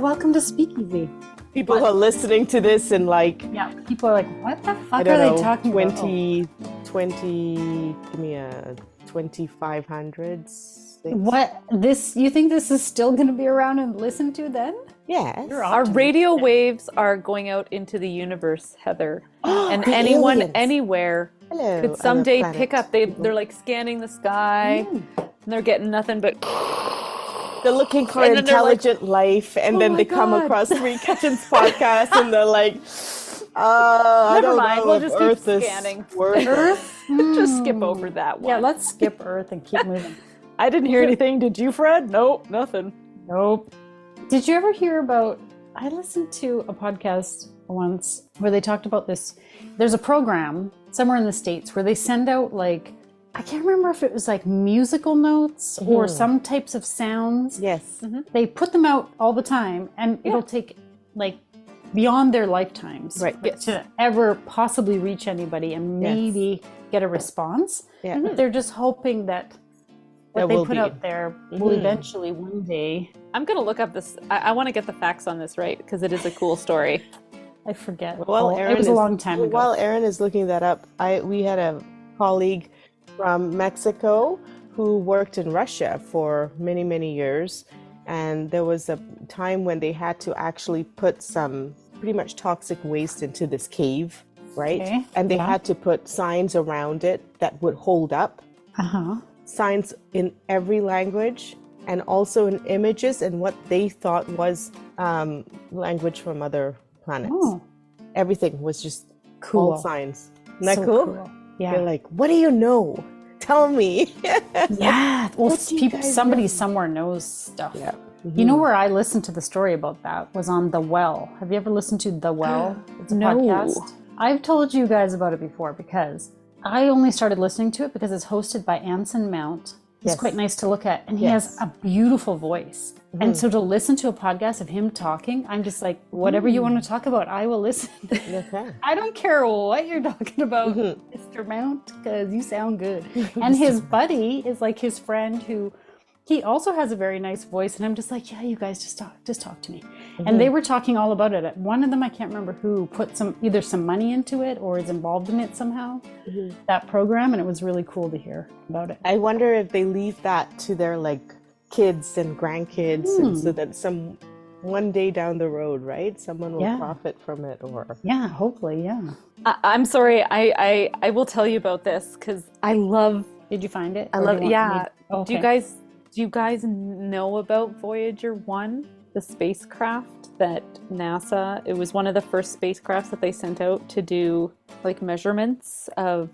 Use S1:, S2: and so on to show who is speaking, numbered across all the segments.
S1: welcome to Speakeasy.
S2: People who are listening to this in
S1: People are like, what the fuck are they talking about?
S2: 20, give me a 2500s.
S1: What, you think this is still going to be around and listened to then?
S2: Yes.
S3: Our radio waves are going out into the universe, Heather. And anyone,
S2: aliens.
S3: Anywhere could someday pick up. They're like scanning the sky and they're getting nothing but...
S2: They're looking for intelligent life, and then they come across Three Kitchens podcast, and they're like, I don't know.
S3: We'll just
S2: Earth
S3: keep scanning.
S1: Earth?
S3: Just skip over that one.
S1: Yeah, let's skip Earth and keep moving.
S3: I didn't hear anything. Did you, Fred? Nope, nothing.
S1: Nope. Did you ever hear about... I listened to a podcast once where they talked about this. There's a program somewhere in the States where they send out like... I can't remember if it was like musical notes or some types of sounds.
S2: Yes.
S1: Mm-hmm. They put them out all the time, and it'll take like beyond their lifetimes to ever possibly reach anybody and maybe get a response. Yeah. But they're just hoping that what they put out there will eventually one day.
S3: I'm going to look up this. I want to get the facts on this right because it is a cool story.
S1: I forget.
S2: It
S1: was a long time ago.
S2: While Erin is looking that up, we had a colleague from Mexico who worked in Russia for many, many years. And there was a time when they had to actually put some pretty much toxic waste into this cave, right? Okay. And they had to put signs around it that would hold up. Signs in every language and also in images and what they thought was language from other planets. Oh. Everything was just cool signs. Isn't that cool? Yeah. You're like, what do you know? Tell me.
S1: Yeah. Well, somebody somewhere knows stuff. Yeah. Mm-hmm. You know where I listened to the story about that was on The Well. Have you ever listened to The Well? It's a podcast. I've told you guys about it before because I only started listening to it because it's hosted by Anson Mount. He's quite nice to look at, and he has a beautiful voice. Mm-hmm. And so to listen to a podcast of him talking, I'm just like, whatever you want to talk about, I will listen. Okay. I don't care what you're talking about, Mr. Mount, because you sound good. And his buddy is like his friend who, he also has a very nice voice, and I'm just like, yeah, you guys just talk to me. Mm-hmm. And they were talking all about it. One of them, I can't remember who, put either some money into it or is involved in it somehow, that program, and it was really cool to hear about it.
S2: I wonder if they leave that to their like kids and grandkids, and so that one day down the road, right, someone will profit from it, or
S1: hopefully,
S3: I'm sorry, I will tell you about this because I love.
S1: Did you find it?
S3: I love it. Yeah. Okay. Do you guys know about Voyager 1, the spacecraft that NASA, it was one of the first spacecrafts that they sent out to do like measurements of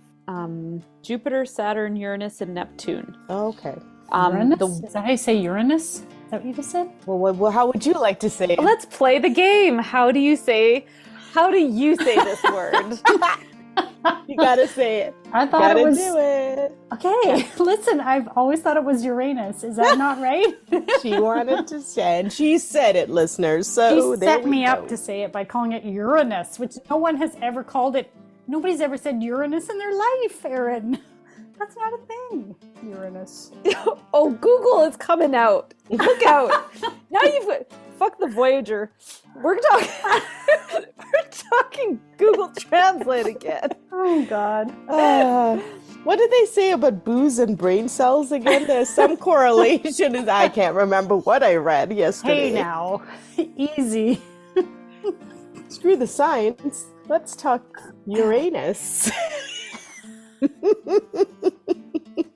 S3: Jupiter, Saturn, Uranus, and Neptune.
S2: Oh, okay.
S1: Uranus? Is that how you say Uranus? Is that what you just said?
S2: Well, how would you like to say it?
S3: Let's play the game. How do you say this word?
S2: You gotta say it.
S1: I thought it was.
S2: Do it.
S1: Okay, listen. I've always thought it was Uranus. Is that not right?
S2: She wanted to say, and she said it, listeners. So
S1: she set me up to say it by calling it Uranus, which no one has ever called it. Nobody's ever said Uranus in their life, Erin. That's not a thing. Uranus.
S3: Oh, Google is coming out. Look out. Now fuck the Voyager. We're talking Google Translate again.
S1: Oh, God.
S2: What did they say about booze and brain cells again? There's some correlation. I can't remember what I read yesterday.
S1: Hey, now. Easy.
S2: Screw the science. Let's talk Uranus.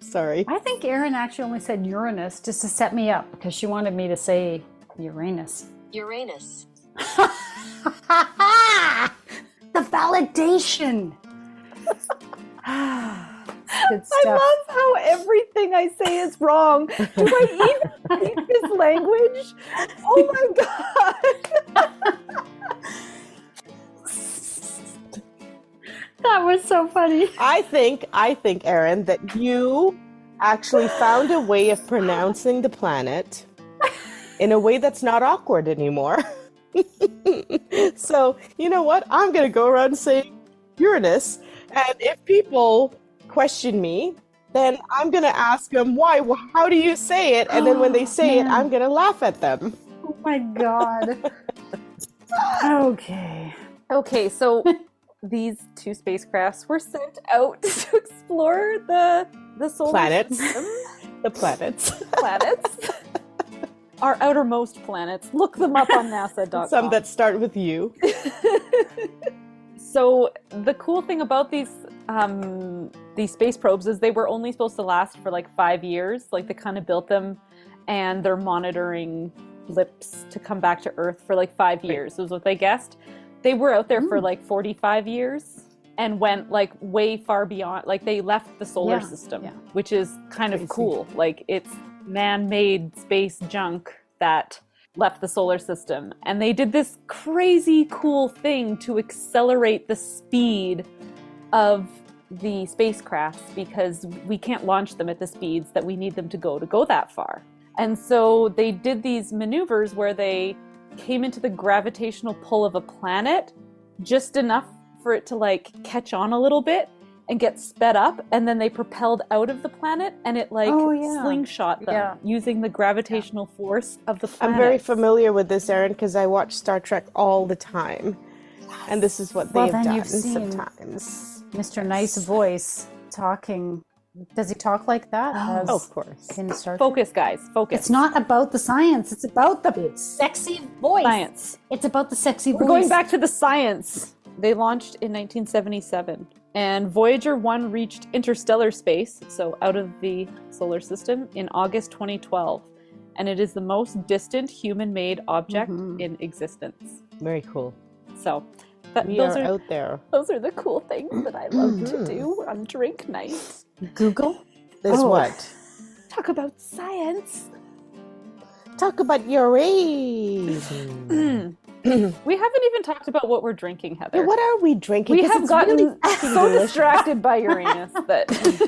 S2: Sorry.
S1: I think Erin actually only said Uranus just to set me up because she wanted me to say Uranus.
S4: Uranus.
S1: The validation. Good stuff.
S3: I love how everything I say is wrong. Do I even speak this language? Oh my God.
S1: That was so funny.
S2: I think, Erin, that you actually found a way of pronouncing the planet in a way that's not awkward anymore. So, you know what? I'm going to go around saying Uranus. And if people question me, then I'm going to ask them, why? Well, how do you say it? And then when they say it, I'm going to laugh at them.
S1: Oh my God. Okay.
S3: Okay, so these two spacecrafts were sent out to explore the solar
S2: Planets.
S3: system.
S2: The planets.
S3: Planets. Our outermost planets. Look them up on NASA.com.
S2: Some that start with U.
S3: So the cool thing about these space probes is they were only supposed to last for like 5 years. Like they kind of built them, and they're monitoring blips to come back to Earth for like 5 years. Was what they guessed. They were out there for like 45 years and went like way far beyond. Like they left the solar system, which is kind of cool. Like it's man-made space junk that left the solar system. And they did this crazy cool thing to accelerate the speed of the spacecrafts because we can't launch them at the speeds that we need them to go that far. And so they did these maneuvers where they came into the gravitational pull of a planet just enough for it to like catch on a little bit and get sped up, and then they propelled out of the planet and it like slingshot them using the gravitational force of the planet.
S2: I'm very familiar with this, Erin, because I watch Star Trek all the time. And this is what they've done sometimes.
S1: Mr. Nice Voice talking. Does he talk like that?
S2: Oh, of course.
S1: In Star Trek?
S3: Focus, guys. Focus.
S1: It's not about the science. It's about the sexy voice.
S3: Science.
S1: It's about the sexy voice.
S3: We're going back to the science. They launched in 1977. And Voyager 1 reached interstellar space, so out of the solar system, in August 2012. And it is the most distant human-made object in existence.
S2: Very cool.
S3: So
S2: those are out there.
S3: Those are the cool things that I love to do on drink night.
S1: Google?
S2: There's what?
S3: Talk about science.
S2: Talk about your age.
S3: We haven't even talked about what we're drinking, Heather.
S2: Yeah, what are we drinking?
S3: We have gotten
S2: really
S3: so distracted by Uranus that...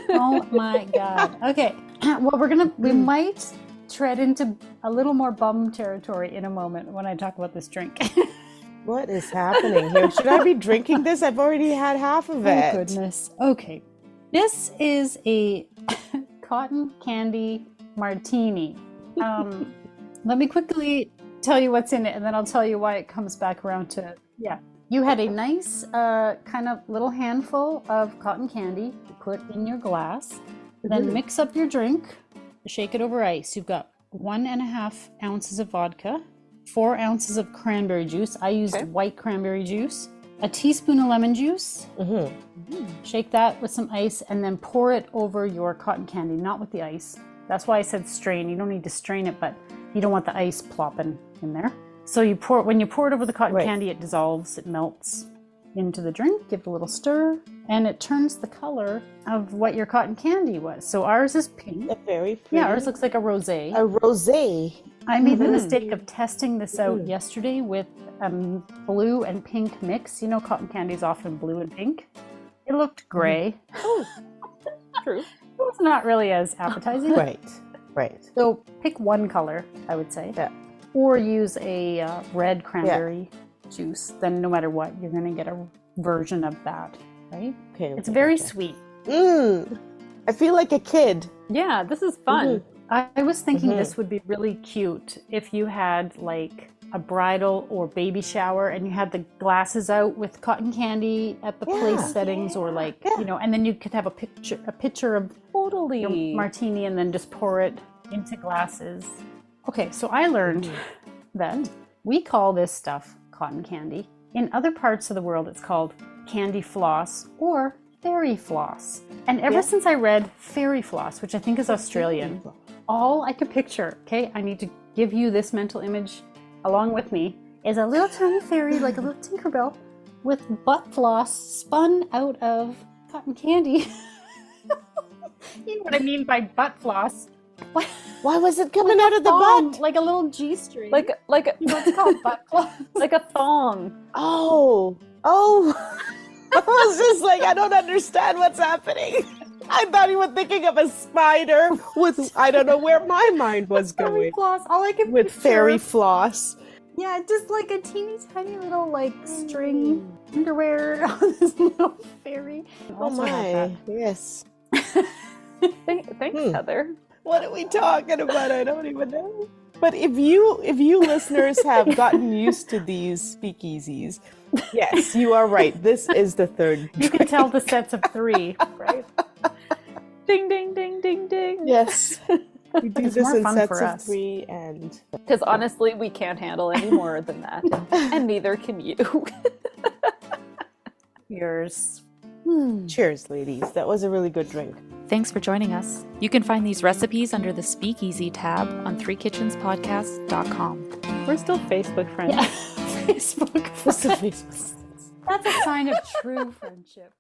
S1: Oh my God. Okay. Well, we might tread into a little more bum territory in a moment when I talk about this drink.
S2: What is happening here? Should I be drinking this? I've already had half of it.
S1: Oh, goodness. Okay. This is a Cotton Candy Martini. Let me quickly tell you what's in it, and then I'll tell you why it comes back around to it. Yeah. You had a nice kind of little handful of cotton candy to put in your glass. Then mix up your drink. Shake it over ice. You've got 1.5 ounces of vodka, 4 ounces of cranberry juice. I used white cranberry juice. A teaspoon of lemon juice. Shake that with some ice and then pour it over your cotton candy, not with the ice. That's why I said strain. You don't need to strain it, but you don't want the ice plopping in there. So when you pour it over the cotton candy, it dissolves, it melts into the drink. Give it a little stir, and it turns the color of what your cotton candy was. So ours is pink.
S2: Very pretty.
S1: Yeah, ours looks like a rosé.
S2: A rosé.
S1: I made the mistake of testing this out yesterday with blue and pink mix. You know, cotton candy is often blue and pink. It looked gray.
S3: True.
S1: It was not really as appetizing.
S2: Right.
S1: So pick one color, I would say. Yeah. Or use a red cranberry juice. Then no matter what, you're going to get a version of that, right? Okay. It's very sweet.
S2: I feel like a kid.
S3: Yeah, this is fun.
S1: I was thinking this would be really cute if you had like a bridal or baby shower and you had the glasses out with cotton candy at the place settings or like, you know, and then you could have a picture of your martini and then just pour it into glasses. Okay, so I learned that we call this stuff cotton candy. In other parts of the world, it's called candy floss or fairy floss. And ever since I read fairy floss, which I think is Australian, all I could picture, okay, I need to give you this mental image along with me, is a little tiny fairy, like a little Tinkerbell, with butt floss spun out of cotton candy. You know what I mean by butt floss.
S2: Why was it coming out of the butt?
S1: Like a little G-string.
S3: Like
S1: what's called butt floss.
S3: Like a thong.
S2: Oh. I was just like, I don't understand what's happening. I thought you were thinking of a spider with, I don't know where my mind was going.
S1: Fairy floss. All I can
S2: with
S1: picture.
S2: Fairy floss.
S1: Yeah, just like a teeny tiny little like string underwear on this little fairy.
S2: Oh my, yes.
S3: Thanks, Heather.
S2: What are we talking about? I don't even know. But if you listeners have gotten used to these speakeasies, yes, you are right. This is the third.
S1: You can tell the sets of 3, right?
S3: Ding, ding, ding, ding, ding.
S2: Yes. We do
S1: It's
S2: this
S1: more
S2: in
S1: fun
S2: sets
S1: for
S2: of
S1: us.
S2: 3 and...
S3: Because honestly, we can't handle any more than that. And neither can you.
S1: Yours.
S2: Cheers, ladies. That was a really good drink.
S3: Thanks for joining us. You can find these recipes under the Speakeasy tab on threekitchenspodcast.com. We're still Facebook friends.
S1: Yeah. Facebook.
S2: What's the Facebook?
S1: That's a sign of true friendship.